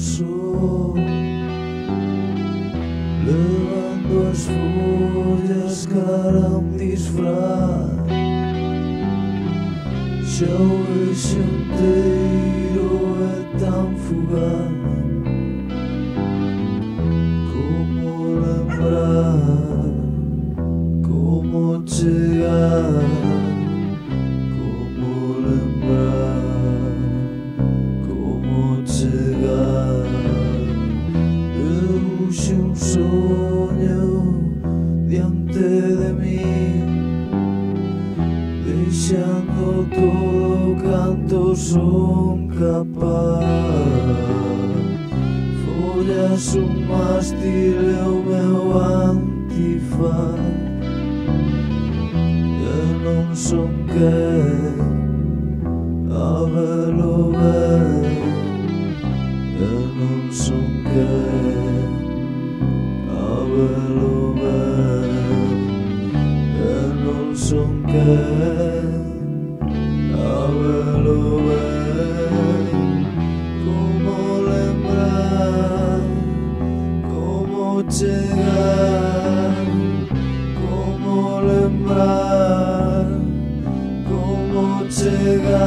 sol, levando as folhas cara a disfraz. Xa o eixo inteiro é tão fugaz. Como lembrar, como chegar, como lembrar, como chegar. Debuxe sonho diante de mim, deixando todo canto son capaz. Follas un mástil e o meu antifaz. Eu non son quen a velo ben, eu non son quen a velo ben, eu non son quen a velo ben. Como lembrar, como chegar, como lembrar, como chegar.